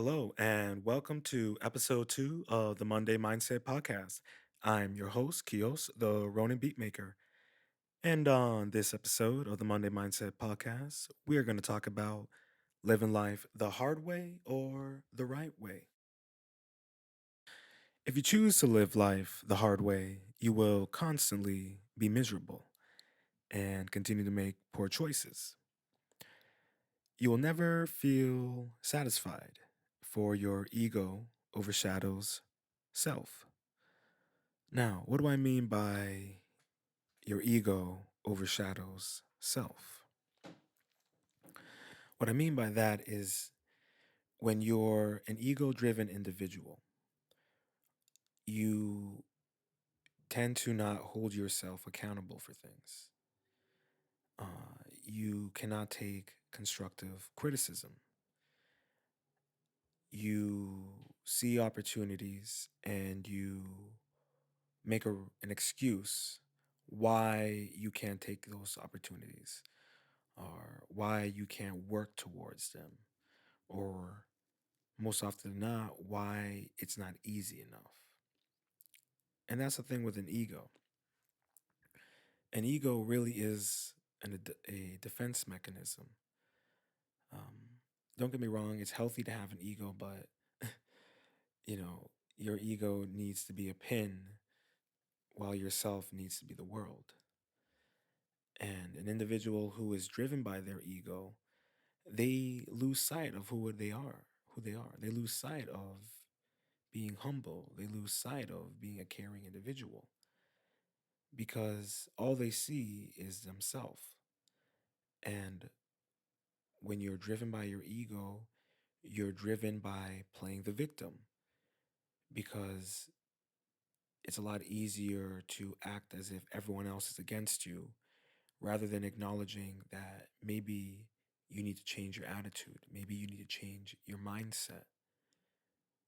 Hello, and welcome to episode 2 of the Monday Mindset Podcast. I'm your host, Kios, the Ronin Beatmaker. And on this episode of the Monday Mindset Podcast, we are going to talk about living life the hard way or the right way. If you choose to live life the hard way, you will constantly be miserable and continue to make poor choices. You will never feel satisfied, for your ego overshadows self. Now, what do I mean by your ego overshadows self? What I mean by that is when you're an ego driven individual, you tend to not hold yourself accountable for things. You cannot take constructive criticism. You see opportunities and you make an excuse why you can't take those opportunities or why you can't work towards them, or most often than not, why it's not easy enough. And that's the thing with an ego. An ego really is a defense mechanism. Don't get me wrong, it's healthy to have an ego, but your ego needs to be a pin while yourself needs to be the world. And an individual who is driven by their ego, they lose sight of who they are. They lose sight of being humble. They lose sight of being a caring individual because all they see is themselves. And when you're driven by your ego, you're driven by playing the victim because it's a lot easier to act as if everyone else is against you rather than acknowledging that maybe you need to change your attitude. Maybe you need to change your mindset.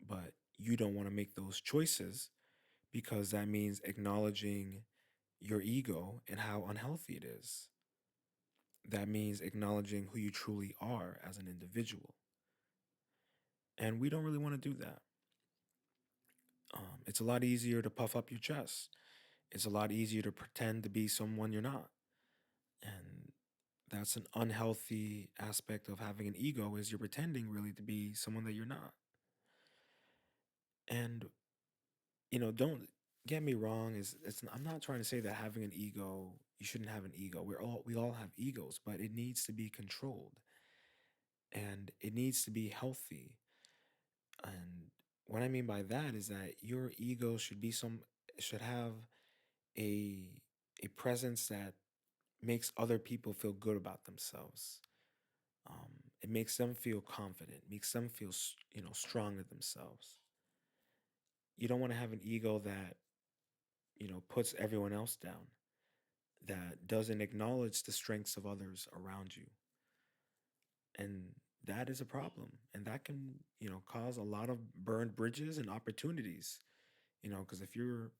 But you don't want to make those choices because that means acknowledging your ego and how unhealthy it is. That means acknowledging who you truly are as an individual. And we don't really want to do that. It's a lot easier to puff up your chest. It's a lot easier to pretend to be someone you're not. And that's an unhealthy aspect of having an ego is you're pretending really to be someone that you're not. And don't get me wrong, is it's I'm not trying to say that having an ego, you shouldn't have an ego. We all have egos, but it needs to be controlled and it needs to be healthy. And what I mean by that is that your ego should have a a presence that makes other people feel good about themselves. It makes them feel confident, makes them feel strong in themselves. You don't want to have an ego that puts everyone else down, that doesn't acknowledge the strengths of others around you. And that is a problem. And that can, cause a lot of burned bridges and opportunities, because if you're,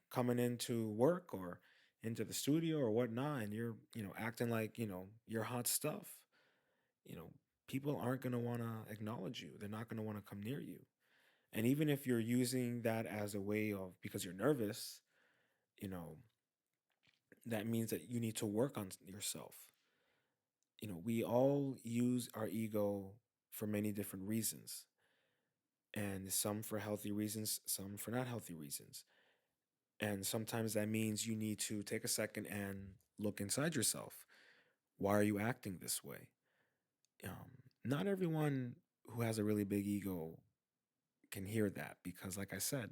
coming into work or into the studio or whatnot, and you're, acting like, you're hot stuff, you know, people aren't going to want to acknowledge you. They're not going to want to come near you. And even if you're using that as a way of, because you're nervous, you know, that means that you need to work on yourself. We all use our ego for many different reasons, and some for healthy reasons, some for not healthy reasons. And sometimes that means you need to take a second and look inside yourself. Why are you acting this way? Not everyone who has a really big ego can hear that because, like I said,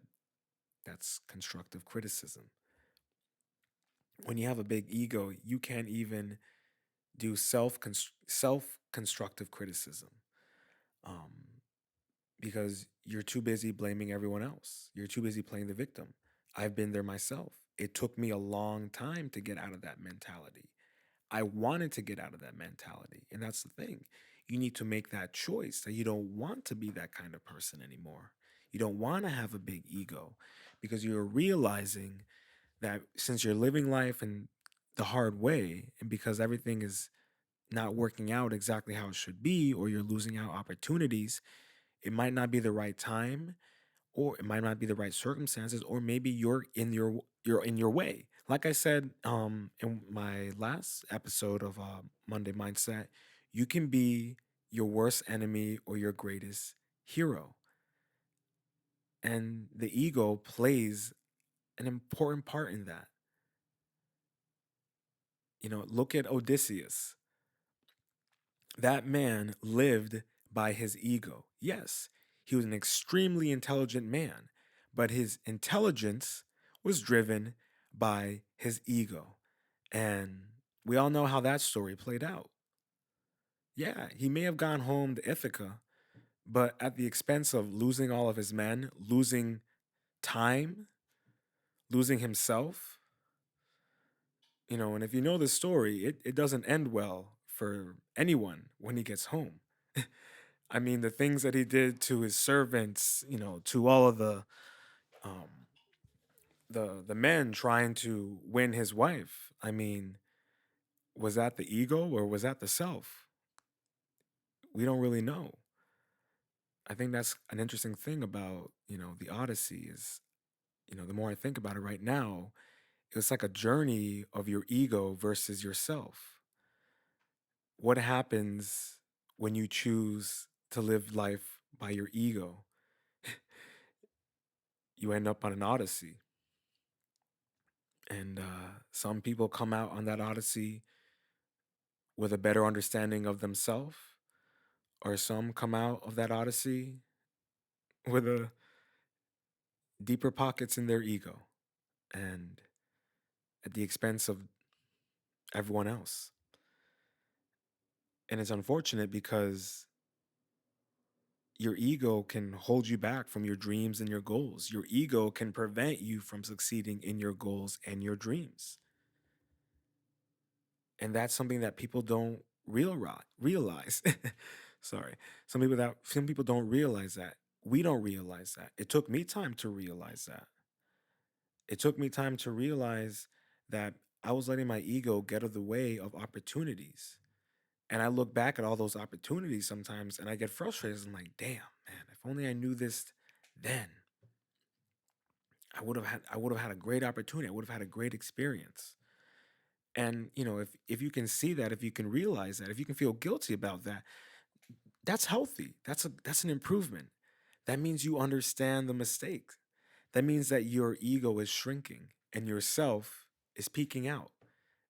that's constructive criticism. When you have a big ego, you can't even do self constructive criticism. Um, because you're too busy blaming everyone else. You're too busy playing the victim. I've been there myself. It took me a long time to get out of that mentality. I wanted to get out of that mentality. And that's the thing. You need to make that choice that you don't want to be that kind of person anymore. You don't want to have a big ego because you're realizing that since you're living life in the hard way and because everything is not working out exactly how it should be, or you're losing out opportunities, It might not be the right time, or it might not be the right circumstances, or maybe you're in your way. Like I said in my last episode of Monday Mindset, you can be your worst enemy or your greatest hero. And the ego plays an important part in that. Look at Odysseus. That man lived by his ego. Yes, he was an extremely intelligent man, but his intelligence was driven by his ego. And we all know how that story played out. Yeah, he may have gone home to Ithaca, but at the expense of losing all of his men, losing time, losing himself. And if you know the story, it doesn't end well for anyone when he gets home. I mean, the things that he did to his servants, to all of um, the men trying to win his wife. I mean, was that the ego or was that the self? We don't really know. I think that's an interesting thing about the Odyssey is the more I think about it right now, it's like a journey of your ego versus yourself. What happens when you choose to live life by your ego? You end up on an Odyssey. And some people come out on that Odyssey with a better understanding of themselves, or some come out of that Odyssey with a deeper pockets in their ego and at the expense of everyone else. And it's unfortunate because your ego can hold you back from your dreams and your goals. Your ego can prevent you from succeeding in your goals and your dreams. And that's something that people don't realize. Sorry. Some people don't realize that. We don't realize that. It took me time to realize that. It took me time to realize that I was letting my ego get in the way of opportunities. And I look back at all those opportunities sometimes and I get frustrated. I'm like, damn, man, if only I knew this then, I would have had a great opportunity. I would have had a great experience. And if you can see that, if you can realize that, if you can feel guilty about that, that's healthy. That's an improvement. That means you understand the mistake. That means that your ego is shrinking and yourself is peeking out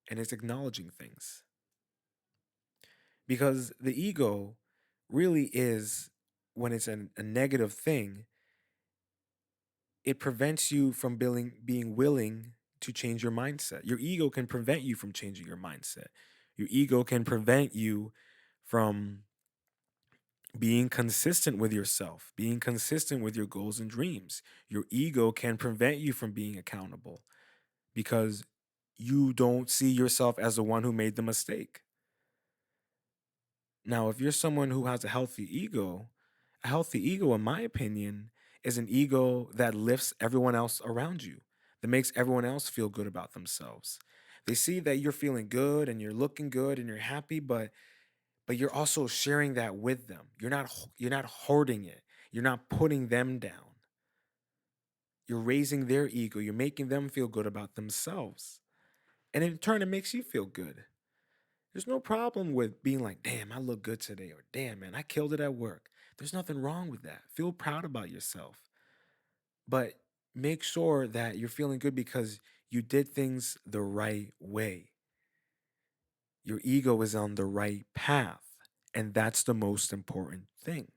and it's acknowledging things. Because the ego really is, when it's a negative thing, it prevents you from being willing to change your mindset. Your ego can prevent you from changing your mindset. Your ego can prevent you from being consistent with yourself, being consistent with your goals and dreams. Your ego can prevent you from being accountable because you don't see yourself as the one who made the mistake. Now, if you're someone who has a healthy ego, in my opinion, is an ego that lifts everyone else around you, that makes everyone else feel good about themselves. They see that you're feeling good and you're looking good and you're happy, but you're also sharing that with them. You're not hoarding it. You're not putting them down. You're raising their ego. You're making them feel good about themselves. And in turn, it makes you feel good. There's no problem with being like, damn, I look good today, or damn, man, I killed it at work. There's nothing wrong with that. Feel proud about yourself. But make sure that you're feeling good because you did things the right way. Your ego is on the right path. And that's the most important thing.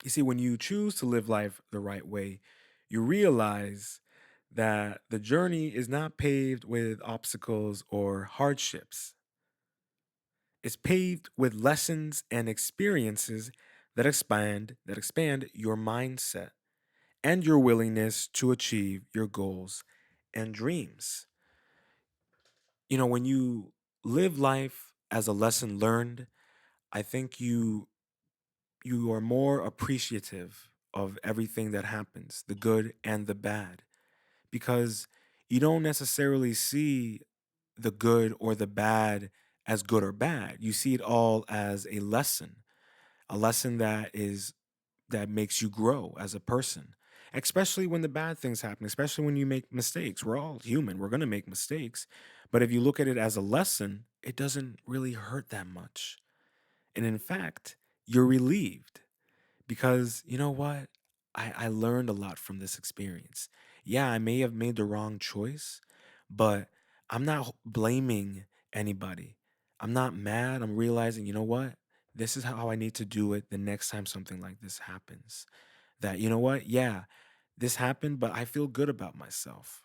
You see, when you choose to live life the right way, you realize that the journey is not paved with obstacles or hardships. It's paved with lessons and experiences that expand your mindset and your willingness to achieve your goals and dreams. When you live life as a lesson learned, I think you are more appreciative of everything that happens, the good and the bad, because you don't necessarily see the good or the bad as good or bad. You see it all as a lesson. a lesson that makes you grow as a person, especially when the bad things happen, especially when you make mistakes. We're all human, we're going to make mistakes. But if you look at it as a lesson, it doesn't really hurt that much. And in fact, you're relieved because you know what? I learned a lot from this experience. Yeah, I may have made the wrong choice, but I'm not blaming anybody. I'm not mad. I'm realizing, you know what? This is how I need to do it the next time something like this happens. That, you know what? Yeah, this happened, but I feel good about myself.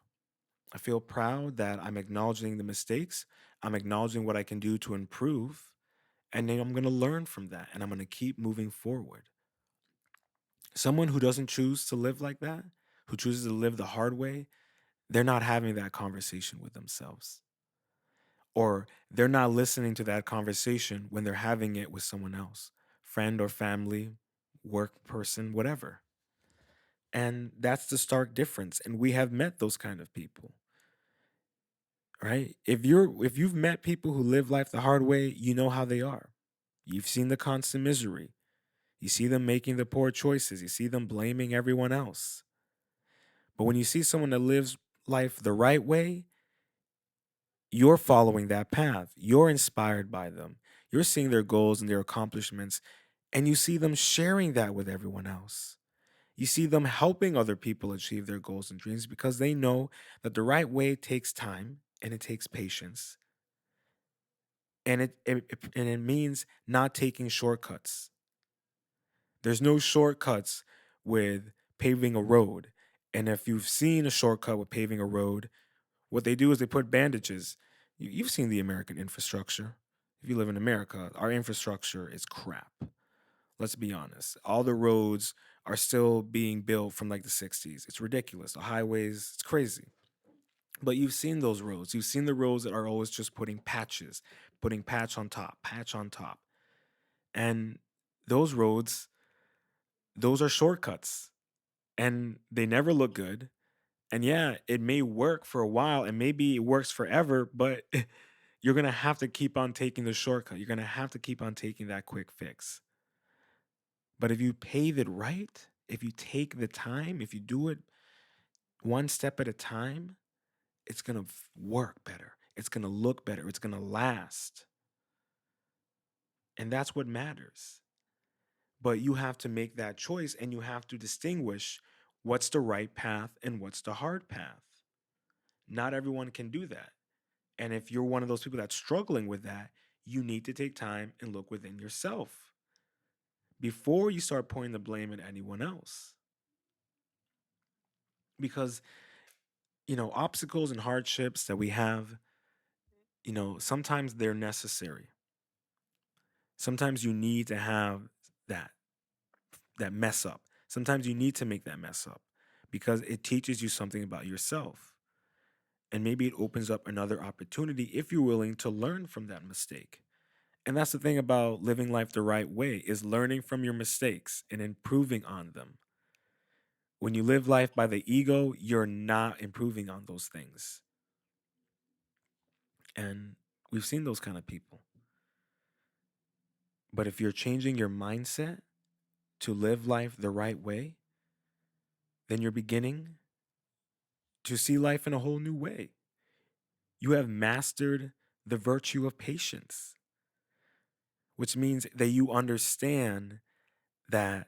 I feel proud that I'm acknowledging the mistakes. I'm acknowledging what I can do to improve. And then I'm going to learn from that and I'm going to keep moving forward. Someone who doesn't choose to live like that, who chooses to live the hard way, they're not having that conversation with themselves. Or they're not listening to that conversation when they're having it with someone else, friend or family, work person, whatever. And that's the stark difference. And we have met those kind of people, right? If you've met people who live life the hard way, you know how they are. You've seen the constant misery. You see them making the poor choices. You see them blaming everyone else. But when you see someone that lives life the right way, you're following that path. You're inspired by them. You're seeing their goals and their accomplishments, and you see them sharing that with everyone else. You see them helping other people achieve their goals and dreams because they know that the right way takes time and it takes patience. And it means not taking shortcuts. There's no shortcuts with paving a road. And if you've seen a shortcut with paving a road, what they do is they put bandages. You've seen the American infrastructure. If you live in America, our infrastructure is crap. Let's be honest. All the roads are still being built from like the 60s. It's ridiculous. The highways, it's crazy. But you've seen those roads. You've seen the roads that are always just putting patches, putting patch on top, patch on top. And those roads, those are shortcuts and they never look good. And yeah, it may work for a while and maybe it works forever, but you're going to have to keep on taking the shortcut. You're going to have to keep on taking that quick fix. But if you pave it right, if you take the time, if you do it one step at a time, it's going to work better. It's going to look better. It's going to last. And that's what matters. But you have to make that choice and you have to distinguish what's the right path and what's the hard path. Not everyone can do that. And if you're one of those people that's struggling with that, you need to take time and look within yourself before you start pointing the blame at anyone else. Because, obstacles and hardships that we have, sometimes they're necessary. Sometimes you need to have that that mess up. Sometimes you need to make that mess up because it teaches you something about yourself. And maybe it opens up another opportunity if you're willing to learn from that mistake. And that's the thing about living life the right way is learning from your mistakes and improving on them. When you live life by the ego, you're not improving on those things. And we've seen those kind of people. But if you're changing your mindset to live life the right way, then you're beginning to see life in a whole new way. You have mastered the virtue of patience, which means that you understand that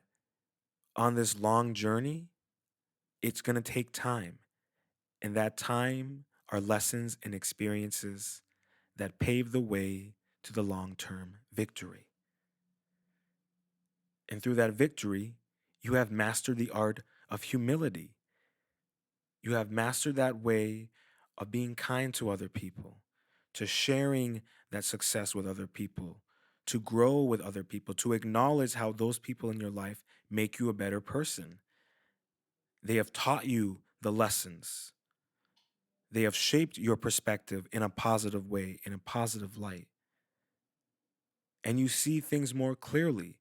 on this long journey, it's going to take time. And that time are lessons and experiences that pave the way to the long term victory. And through that victory, you have mastered the art of humility. You have mastered that way of being kind to other people, to sharing that success with other people, to grow with other people, to acknowledge how those people in your life make you a better person. They have taught you the lessons. They have shaped your perspective in a positive way, in a positive light. And you see things more clearly.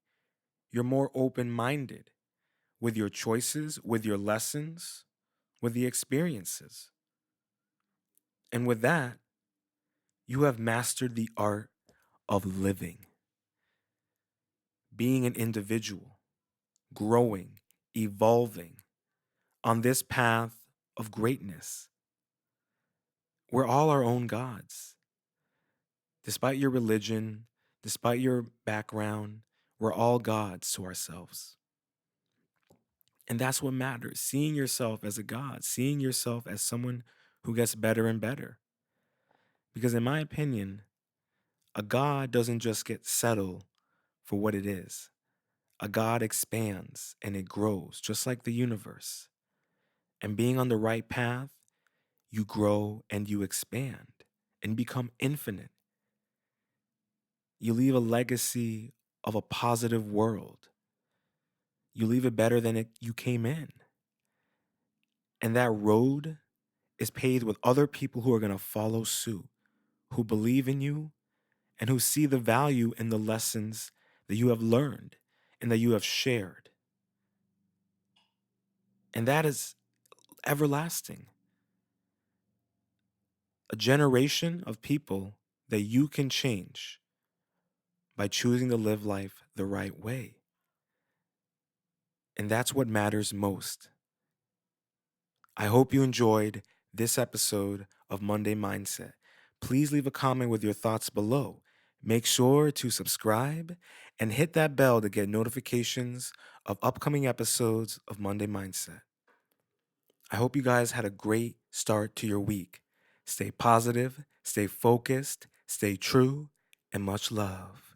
You're more open minded with your choices, with your lessons, with the experiences. And with that, you have mastered the art of living. being an individual, growing, evolving on this path of greatness. We're all our own gods. Despite your religion, despite your background, we're all gods to ourselves. And that's what matters. Seeing yourself as a god, seeing yourself as someone who gets better and better. Because in my opinion, a god doesn't just get settled for what it is. A god expands and it grows, just like the universe. And being on the right path, you grow and you expand and become infinite. You leave a legacy of a positive world. You leave it better than you came in. And that road is paved with other people who are going to follow suit, who believe in you and who see the value in the lessons that you have learned and that you have shared. And that is everlasting. A generation of people that you can change by choosing to live life the right way. And that's what matters most. I hope you enjoyed this episode of Monday Mindset. Please leave a comment with your thoughts below. Make sure to subscribe and hit that bell to get notifications of upcoming episodes of Monday Mindset. I hope you guys had a great start to your week. Stay positive, stay focused, stay true, and much love.